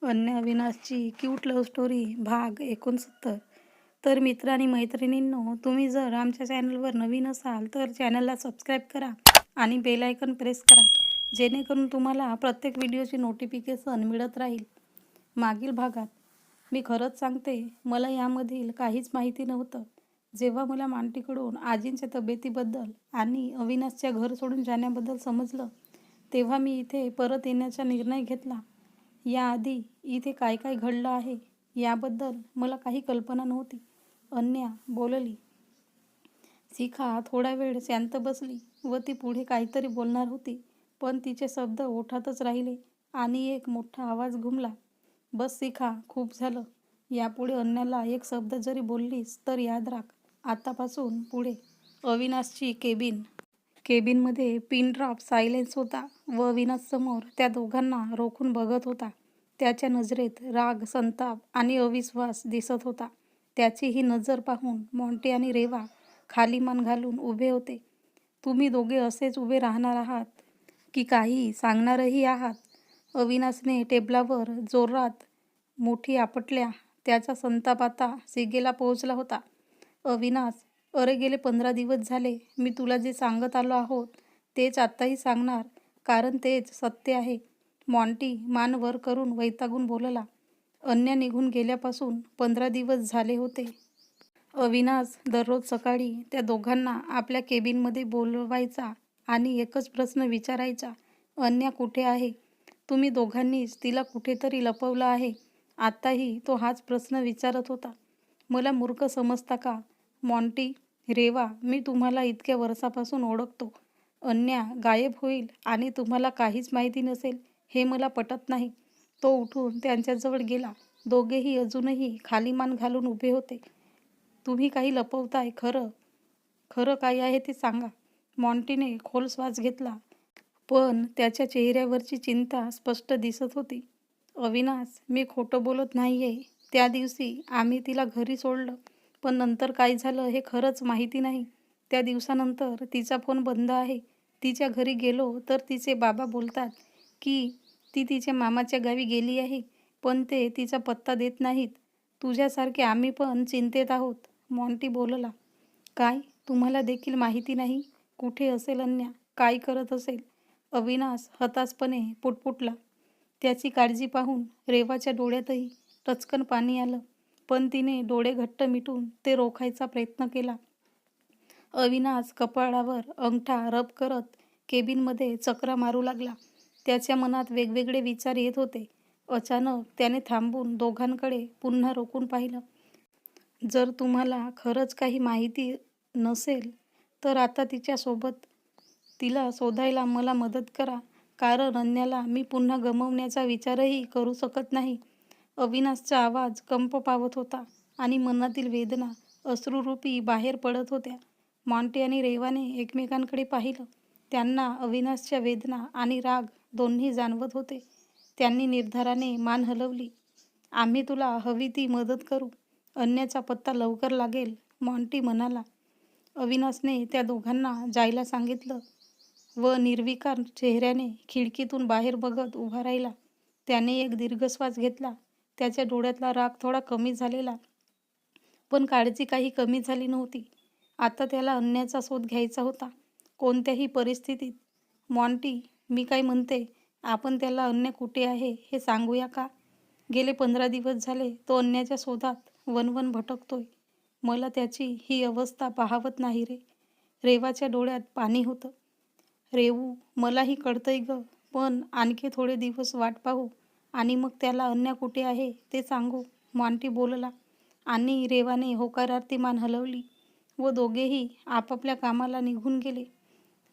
अन्य अविनाशची cute love story भाग 69. तर मित्र आणि मैत्रिणींनो, तुम्ही जर आमच्या चॅनलवर नवीन असाल तर चॅनलला सबस्क्राईब करा आणि बेल आयकन प्रेस करा, जेणेकरून तुम्हाला प्रत्येक व्हिडिओची नोटिफिकेशन मिळत राहील. मागील भागात मी खरंच सांगते, मला यामधील काहीच माहिती नव्हतं. जेव्हा मला मांटीकडून आजींच्या तब्येतीबद्दल आणि अविनाशच्या घर सोडून जाण्याबद्दल समजलं, तेव्हा मी इथे परत येण्याचा निर्णय घेतला. याआधी इथे काय काय घडलं आहे याबद्दल मला काही कल्पना नव्हती. अन्या बोलली. शिखा थोडा वेळ शांत बसली व ती पुढे काहीतरी बोलणार होती, पण तिचे शब्द ओठातच राहिले आणि एक मोठा आवाज घुमला. बस शिखा, खूप झालं. यापुढे अन्याला एक शब्द जरी बोललीस तर याद राख, आतापासून पुढे. अविनाशची केबिनमध्ये पिन ड्रॉप सायलेन्स होता व अविनाश समोर त्या दोघांना रोखून बघत होता. त्याच्या नजरेत राग, संताप आणि अविश्वास दिसत होता. त्याची ही नजर पाहून मॉन्टी आणि रेवा खाली मान घालून उभे होते. तुम्ही दोघे असेच उभे राहणार आहात की काही सांगणारही आहात? अविनाशने टेबलावर जोरात मोठी आपटल्या. त्याचा संताप आता शिगेला पोहोचला होता. अविनाश, अरे गेले 15 दिवस झाले मी तुला जे सांगत आलो आहोत तेच आत्ताही सांगणार, कारण तेच सत्य आहे. मॉन्टी मान वर करून वैतागून बोलला. अन्य निघून गेल्यापासून 15 दिवस झाले होते. अविनाश दररोज सकाळी त्या दोघांना आपल्या केबिनमध्ये बोलवायचा आणि एकच प्रश्न विचारायचा, अन्या कुठे आहे? तुम्ही दोघांनीच तिला कुठेतरी लपवलं आहे. आत्ताही तो हाच प्रश्न विचारत होता. मला मूर्ख समजता का? मॉन्टी, रेवा, मी तुम्हाला इतक्या वर्षापासून ओळखतो. अन्या गायब होईल आणि तुम्हाला काहीच माहिती नसेल हे मला पटत नाही. तो उठून त्यांच्याजवळ गेला. दोघेही अजूनही खाली मान घालून उभे होते. तुम्ही काही लपवताय, खरं काय आहे ते सांगा. मॉन्टीने खोल श्वास घेतला, पण त्याच्या चेहऱ्यावरची चिंता स्पष्ट दिसत होती. अविनाश, मी खोटं बोलत नाहीये. त्या दिवशी आम्ही तिला घरी सोडलं, पण नंतर काय झालं हे खरंच माहिती नाही. त्या दिवसानंतर तिचा फोन बंद आहे. तिच्या घरी गेलो तर तिचे बाबा बोलतात की ती तिच्या मामाच्या गावी गेली आहे, पण ते तिचा पत्ता देत नाहीत. तुझ्यासारखे आम्ही पण चिंतेत आहोत. मॉन्टी बोलला. काय, तुम्हाला देखील माहिती नाही? कुठे असेल अन्या? काय करत असेल? अविनाश हताशपणे पुटपुटला. त्याची काळजी पाहून रेवाच्या डोळ्यातही टचकन पाणी आलं, पण तिने डोळे घट्ट मिटून ते रोखायचा प्रयत्न केला. अविनाश कपाळावर अंगठा रब करत केबिनमध्ये चक्रा मारू लागला. त्याच्या मनात वेगवेगळे विचार येत होते. अचानक त्याने थांबून दोघांकडे पुन्हा रोखून पाहिलं. जर तुम्हाला खरंच काही माहिती नसेल तर आता तिच्यासोबत तिला शोधायला मला मदत करा, कारण अन्याला मी पुन्हा गमावण्याचा विचारही करू शकत नाही. अविनाशचा आवाज कंप पावत होता आणि मनातील वेदना अश्रुरूपी बाहेर पडत होत्या. मॉन्टी आणि रेवाने एकमेकांकडे पाहिलं. त्यांना अविनाशच्या वेदना आणि राग दोन्ही जाणवत होते. त्यांनी निर्धाराने मान हलवली. आम्ही तुला हवी ती मदत करू. अन्याचा पत्ता लवकर लागेल, मॉन्टी म्हणाला. अविनाशने त्या दोघांना जायला सांगितलं व निर्विकार चेहऱ्याने खिडकीतून बाहेर बघत उभा राहिला. त्याने एक दीर्घ श्वास घेतला. त्याच्या डोळ्यातला राग थोडा कमी झालेला, पण काळजी काही कमी झाली नव्हती. आता त्याला अन्याचा शोध घ्यायचा होता, कोणत्याही परिस्थितीत. मॉन्टी, मी काय म्हणते, आपण त्याला अन्य कुठे आहे हे सांगूया का? गेले 15 दिवस झाले तो अन्याच्या शोधात वणवण भटकतोय. मला त्याची ही अवस्था पाहावत नाही रे. रेवाच्या डोळ्यात पाणी होतं. रेवू, मलाही कळतंय ग, पण आणखी थोडे दिवस वाट पाहू आणि मग त्याला अन्य कुठे आहे ते सांगू, मॉन्टी बोलला. आणि रेवाने होकारार्थी मान हलवली व दोघेही आपापल्या कामाला निघून गेले.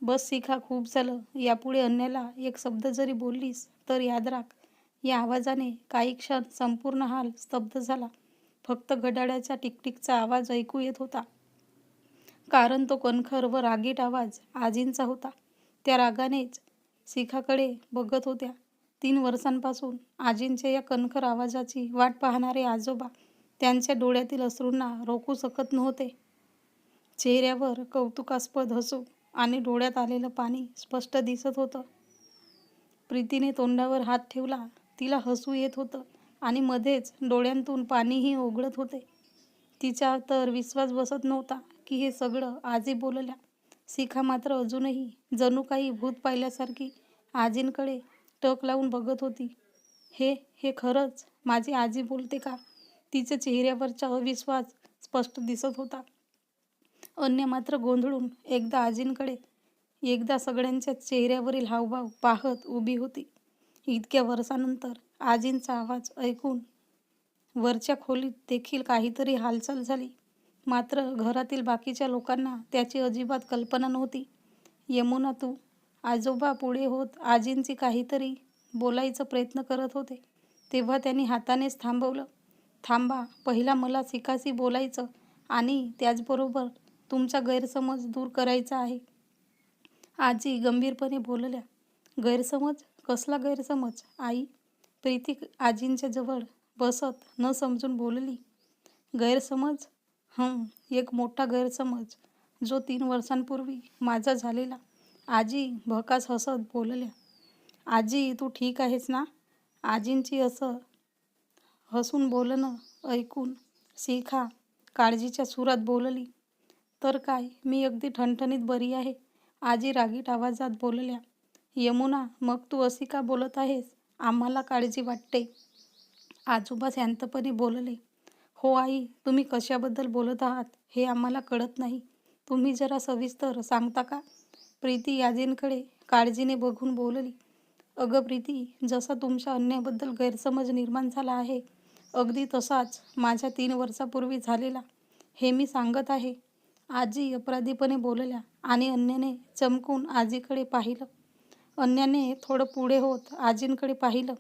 बस शिखा, खूप झालं. यापुढे अन्याला एक शब्द जरी बोललीस तर याद राख. या आवाजाने काही क्षण संपूर्ण हाल स्तब्ध झाला. फक्त घड्याळाच्या टिकटिकचा आवाज ऐकू येत होता, कारण तो कणखर व रागीट आवाज आजींचा होता. त्या रागानेच शिखाकडे बघत होत्या. 3 वर्षांपासून आजींच्या या कणखर आवाजाची वाट पाहणारे आजोबा त्यांच्या डोळ्यातील अश्रूंना रोखू शकत नव्हते. चेहऱ्यावर कौतुकास्पद हसू आणि डोळ्यात आलेलं पाणी स्पष्ट दिसत होतं. प्रीतीने तोंडावर हात ठेवला. तिला हसू येत होतं, आणि मध्येच डोळ्यांतून पाणीही ओघळत होते. तिचा तर विश्वास बसत नव्हता की हे सगळं आजी बोलल्या. शिखा मात्र अजूनही जणू काही भूत पाहिल्यासारखी आजींकडे टक लावून बघत होती. हे हे खरंच माझी आजी बोलते का? तिच्या चेहऱ्यावरचा अविश्वास स्पष्ट दिसत होता. अन्य मात्र गोंधळून एकदा आजींकडे एकदा सगळ्यांच्या चेहऱ्यावरील हावभाव पाहत उभी होती. इतक्या वर्षानंतर आजींचा आवाज ऐकून वरच्या खोलीत देखील काहीतरी हालचाल झाली. मात्र घरातील बाकीच्या लोकांना त्याची अजिबात कल्पना नव्हती. यमुना तू? आजोबा पुढे होत आजींची काहीतरी बोलायचा प्रयत्न करत होते, तेव्हा त्यांनी हातानेच थांबवलं. थांबा, पहिला मला शिखाशी बोलायचं आणि त्याचबरोबर तुमचा गैरसमज दूर करायचा आहे. आजी गंभीरपणे बोलल्या. गैरसमज? कसला गैरसमज आई? प्रीती आजींच्या जवळ बसत न समजून बोलली. गैरसमज? एक मोठा गैरसमज, जो 3 वर्षांपूर्वी माझा झालेला. आजी भकास हसत बोलल्या. आजी तू ठीक आहेस ना? आजींची असं हसून बोलणं ऐकून शिखा काळजीच्या सुरात बोलली. तर काय, मी अगदी ठणठणीत बरी आहे, आजी रागीट आवाजात बोलल्या. यमुना मग तू अशी का बोलत आहेस? आम्हाला काळजी वाटते. आजोबा शांतपणे बोलले. हो आई, तुम्ही कशाबद्दल बोलत आहात हे आम्हाला कळत नाही. तुम्ही जरा सविस्तर सांगता का? प्रीती आजींकडे काळजीने बघून बोलली. अगं प्रीती, जसा तुमच्या अन्याबद्दल गैरसमज निर्माण झाला आहे, अगदी तसाच माझ्या 3 वर्षापूर्वी झालेला. हे मी सांगत आहे. आजी अपराधीपणे बोलल्या आणि अन्याने चमकून आजीकडे पाहिलं. अन्याने थोडं पुढे होत आजींकडे पाहिलं.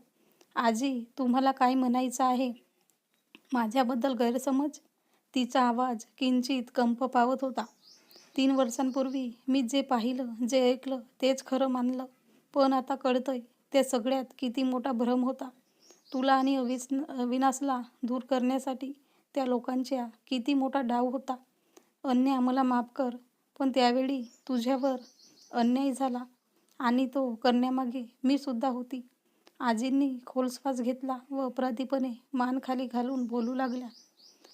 आजी तुम्हाला काय म्हणायचं आहे? माझ्याबद्दल गैरसमज? तिचा आवाज किंचित कंप पावत होता. 3 वर्षांपूर्वी मी जे पाहिलं, जे ऐकलं तेच खरं मानलं. पण आता कळतंय त्या सगळ्यात किती मोठा भ्रम होता. तुला आणि अविनाशला दूर करण्यासाठी त्या लोकांचा किती मोठा डाव होता. अन्या मला माफ कर, पण त्यावेळी तुझ्यावर अन्याय झाला आणि तो करण्यामागे मी सुद्धा होती. आजींनी खोल श्वास घेतला व अपराधीपणे मान खाली घालून बोलू लागल्या.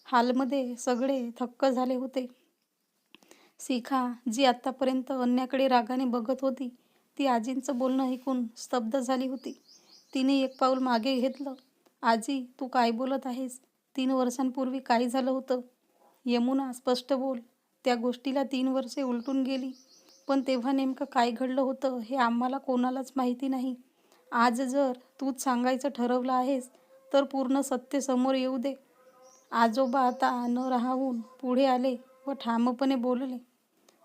हॉलमध्ये सगळे थक्क झाले होते. शिखा, जी आत्तापर्यंत अन्याकडे रागाने बघत होती, ती आजींचं बोलणं ऐकून स्तब्ध झाली होती. तिने एक पाऊल मागे घेतलं. आजी तू काय बोलत आहेस? 3 वर्षांपूर्वी काय झालं होतं? यमुना स्पष्ट बोल. त्या गोष्टीला 3 वर्षे उलटून गेली, पण तेव्हा नेमकं काय घडलं होतं हे आम्हाला कोणालाच माहिती नाही. आज जर तूच सांगायचं ठरवलं आहेस तर पूर्ण सत्य समोर येऊ दे. आजोबा आता न राहून पुढे आले व ठामपणे बोलले.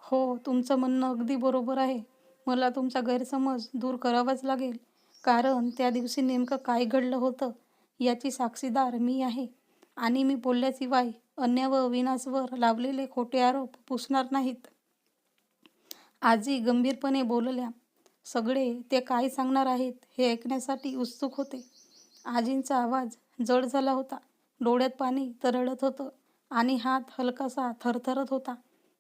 हो, तुमचं म्हणणं अगदी बरोबर आहे. मला तुमचा गैरसमज दूर करावाच लागेल, कारण त्या दिवशी नेमकं काय घडलं होतं याची साक्षीदार मी आहे आणि मी बोलल्याशिवाय अन्य व अविनाशवर लावलेले खोटे आरोप पुसणार नाहीत. आजी गंभीरपणे बोलल्या. सगळे ते काय सांगणार आहेत हे ऐकण्यासाठी उत्सुक होते. आजींचा आवाज जड झाला होता. डोळ्यात पाणी तरळत होतं आणि हात हलकासा थरथरत होता.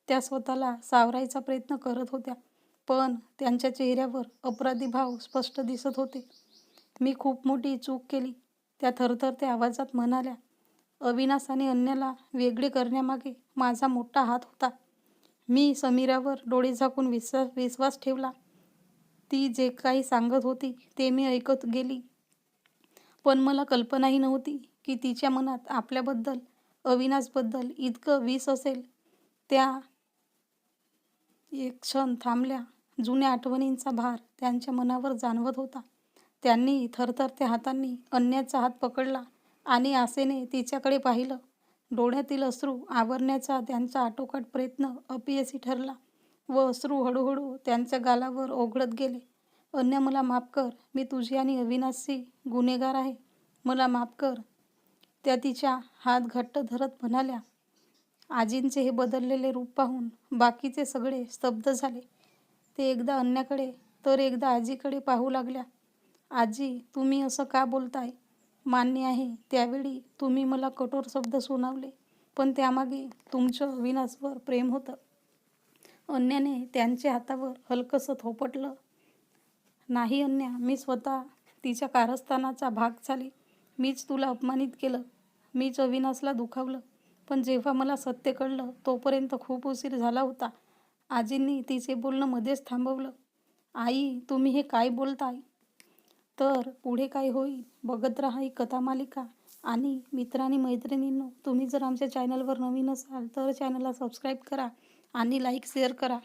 त्या स्वतःला सावरायचा प्रयत्न करत होत्या, पण त्यांच्या चेहऱ्यावर अपराधी भाव स्पष्ट दिसत होते. मी खूप मोठी चूक केली, त्या थरथरत्या आवाजात म्हणाल्या. अविनाश आणि अन्याला वेगळे करण्यामागे माझा मोठा हात होता. मी समीरावर डोळे झाकून विश्वास ठेवला. ती जे काही सांगत होती ते मी ऐकत गेली, पण मला कल्पनाही नव्हती की तिच्या मनात आपल्याबद्दल, अविनाशबद्दल इतकं विष असेल. त्या एक क्षण थांबल्या. जुन्या आठवणींचा भार त्यांच्या मनावर जाणवत होता. त्यांनी थरथरत्या हातांनी अन्याचा हात पकडला आणि आसेने तिच्याकडे पाहिलं. डोळ्यातील अश्रू आवरण्याचा त्यांचा आटोकाट प्रयत्न अपयशी ठरला व अश्रू हळूहळू त्यांच्या गालावर ओघळत गेले. अन्या मला माफ कर, मी तुझी आणि अविनाशची गुन्हेगार आहे, मला माफ कर, त्या तिच्या हात घट्ट धरत म्हणाल्या. आजींचे हे बदललेले रूप पाहून बाकीचे सगळे स्तब्ध झाले. ते एकदा अन्याकडे तर एकदा आजीकडे पाहू लागल्या. आजी तुम्ही असं का बोलताय? मान्य आहे त्यावेळी तुम्ही मला कठोर शब्द सुनावले, पण त्यामागे तुमचं अविनाशवर प्रेम होतं. अन्याने त्यांच्या हातावर हलकंसं थोपटलं. नाही अन्या, मी स्वतः तिच्या कारस्थानाचा भाग झाले. मीच तुला अपमानित केलं, मीच अविनाशला दुखावलं. पण जेव्हा मला सत्य कळलं तोपर्यंत खूप उशीर झाला होता. आजींनी तिचे बोलणं मध्येच थांबवलं. आई, तुम्ही हे काय बोलताय? तर पुढे काय होईल बघत राहा ही कथा मालिका. आणि मित्रांनी मैत्रिणींनो, तुम्ही जर आमच्या चॅनलवर नवीन असाल तर चॅनलला सबस्क्राईब करा आणि लाईक शेअर करा.